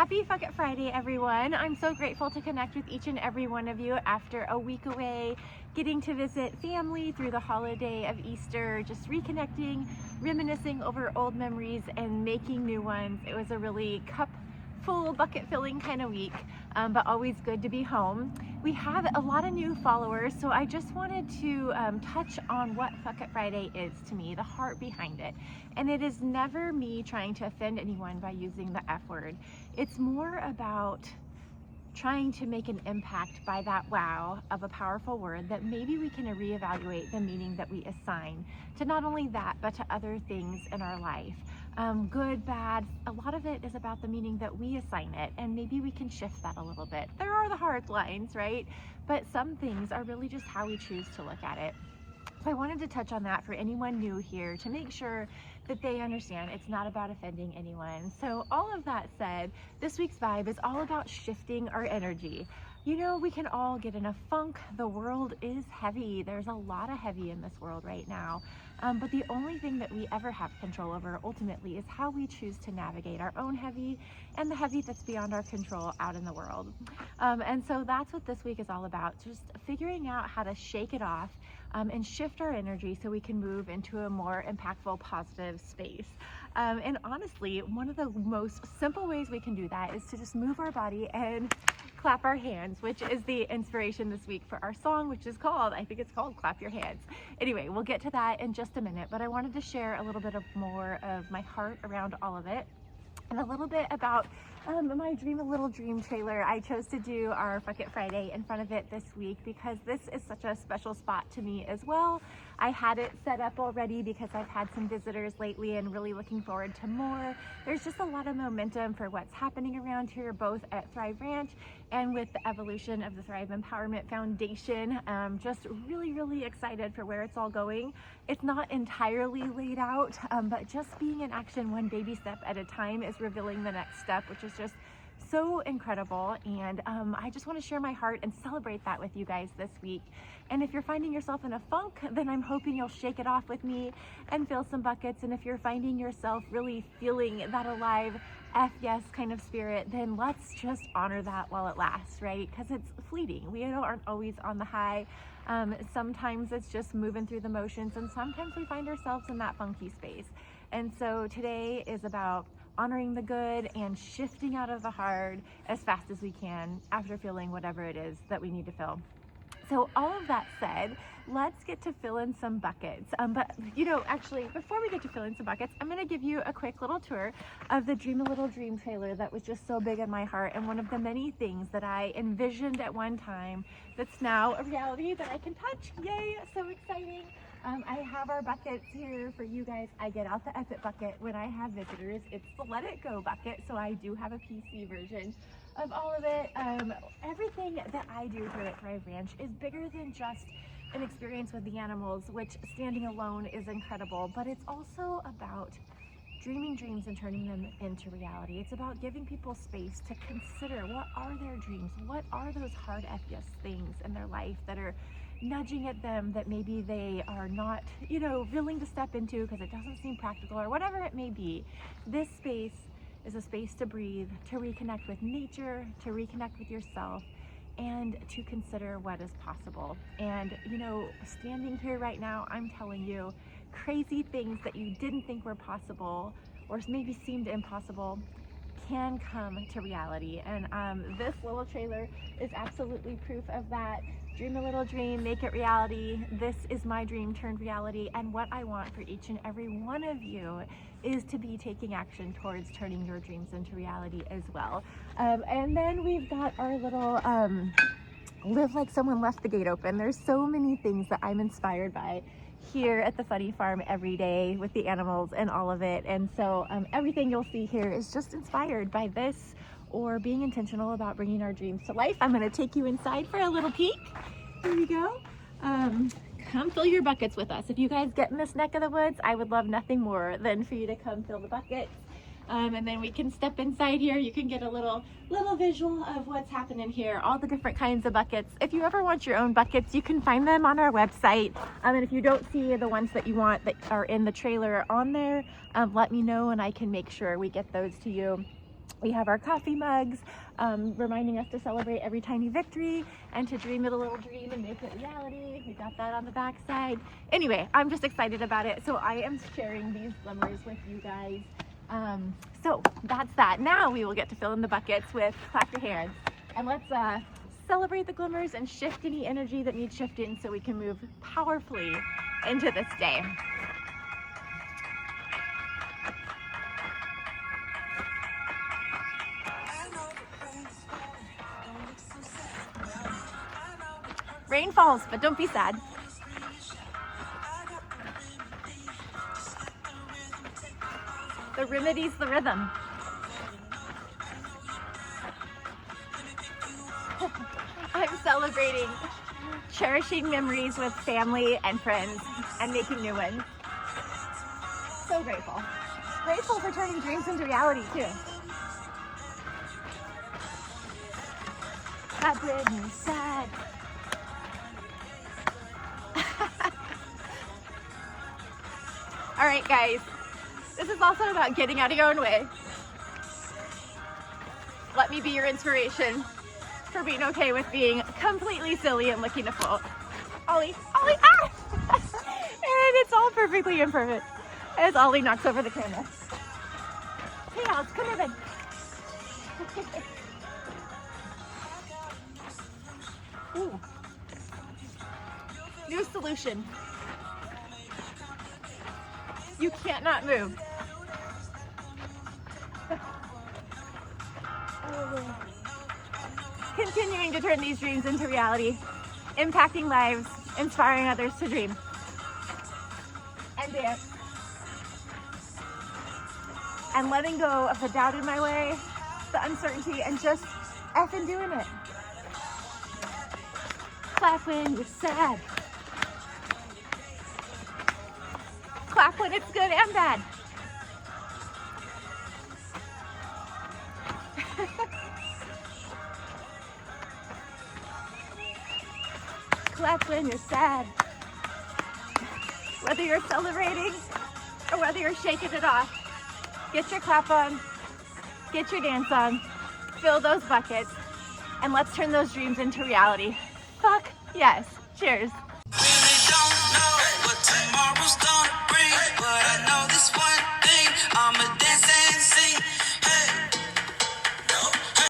Happy Fuck It Friday, everyone. I'm so grateful to connect with each and every one of you after a week away, getting to visit family through the holiday of Easter, just reconnecting, reminiscing over old memories and making new ones. It was a really full bucket filling kind of week, but always good to be home. We have a lot of new followers, so I just wanted to touch on what Fuck It Friday is to me, the heart behind it. And it is never me trying to offend anyone by using the F word. It's more about trying to make an impact by that wow of a powerful word that maybe we can reevaluate the meaning that we assign to not only that, but to other things in our life. Good, bad, a lot of it is about the meaning that we assign it, and maybe we can shift that a little bit. There are the hard lines, right? But some things are really just how we choose to look at it. So I wanted to touch on that for anyone new here to make sure that they understand it's not about offending anyone. So all of that said, this week's vibe is all about shifting our energy. You know, we can all get in a funk. The world is heavy. There's a lot of heavy in this world right now. But the only thing that we ever have control over ultimately is how we choose to navigate our own heavy and the heavy that's beyond our control out in the world. And so that's what this week is all about, just figuring out how to shake it off and shift our energy so we can move into a more impactful, positive space. And honestly, one of the most simple ways we can do that is to just move our body and clap our hands, which is the inspiration this week for our song, which is called, I think it's called Clap Your Hands. Anyway, we'll get to that in just a minute, but I wanted to share a little bit more of my heart around all of it, and a little bit about my Dream a Little Dream trailer. I chose to do our Fuck It Friday in front of it this week because this is such a special spot to me as well. I had it set up already because I've had some visitors lately and really looking forward to more. There's just a lot of momentum for what's happening around here, both at Thrive Ranch and with the evolution of the Thrive Empowerment Foundation. Just really excited for where it's all going. It's not entirely laid out, but just being in action one baby step at a time is revealing the next step, which is just so incredible. And I just want to share my heart and celebrate that with you guys this week. And if you're finding yourself in a funk, then I'm hoping you'll shake it off with me and fill some buckets. And if you're finding yourself really feeling that alive F yes kind of spirit, then let's just honor that while it lasts, right? Because it's fleeting. We aren't always on the high. Sometimes it's just moving through the motions, and sometimes we find ourselves in that funky space. And so today is about honoring the good and shifting out of the hard as fast as we can after feeling whatever it is that we need to feel. So all of that said, let's get to fill in some buckets. But you know, actually, before we get to fill in some buckets, I'm gonna give you a quick little tour of the Dream a Little Dream trailer that was just so big in my heart, and one of the many things that I envisioned at one time that's now a reality that I can touch. Yay, so exciting. I have our buckets here for you guys. I get out the F It bucket when I have visitors. It's the Let It Go bucket, so I do have a PC version of all of it. Everything that I do here at Thrive Ranch is bigger than just an experience with the animals, which standing alone is incredible, but it's also about dreaming dreams and turning them into reality. It's about giving people space to consider what are their dreams, what are those hard FS things in their life that are nudging at them that maybe they are not, you know, willing to step into because it doesn't seem practical or whatever it may be. This space is a space to breathe, to reconnect with nature, to reconnect with yourself, and to consider what is possible. And you know, standing here right now, I'm telling you, crazy things that you didn't think were possible or maybe seemed impossible can come to reality. And this little trailer is absolutely proof of that. Dream a little dream, make it reality. This is my dream turned reality, and what I want for each and every one of you is to be taking action towards turning your dreams into reality as well. And then we've got our little live like someone left the gate open. There's so many things that I'm inspired by here at the Funny Farm every day with the animals and all of it. And so everything you'll see here is just inspired by this or being intentional about bringing our dreams to life. I'm going to take you inside for a little peek. Here we go. Come fill your buckets with us. If you guys get in this neck of the woods, I would love nothing more than for you to come fill the buckets. And then we can step inside here. You can get a little visual of what's happening here, all the different kinds of buckets. If you ever want your own buckets, you can find them on our website. And if you don't see the ones that you want that are in the trailer on there, let me know and I can make sure we get those to you. We have our coffee mugs, reminding us to celebrate every tiny victory and to dream it a little dream and make it reality. We got that on the back side. Anyway, I'm just excited about it. So I am sharing these glimmers with you guys. So that's that. Now we will get to fill in the buckets with clap your hands. And let's celebrate the glimmers and shift any energy that needs shifting so we can move powerfully into this day. Rain falls, but don't be sad. The remedy's the rhythm. I'm celebrating cherishing memories with family and friends and making new ones. So grateful. Grateful for turning dreams into reality too. Clap when you're sad. All right, guys, this is also about getting out of your own way. Let me be your inspiration for being okay with being completely silly and looking a fool. Ollie, Ollie, ah! And it's all perfectly imperfect as Ollie knocks over the camera. Hey, Alex, come here then. Ooh. New solution. You can't not move. Continuing to turn these dreams into reality, impacting lives, inspiring others to dream. And dance. And letting go of the doubt in my way, the uncertainty, and just effing doing it. Clap when you're sad. Clap when it's good and bad. Clap when you're sad. Whether you're celebrating or whether you're shaking it off, get your clap on, get your dance on, fill those buckets, and let's turn those dreams into reality. Fuck yes. Cheers. Really don't know what tomorrow's gonna bring, but I know this one thing, I'ma dance and sing.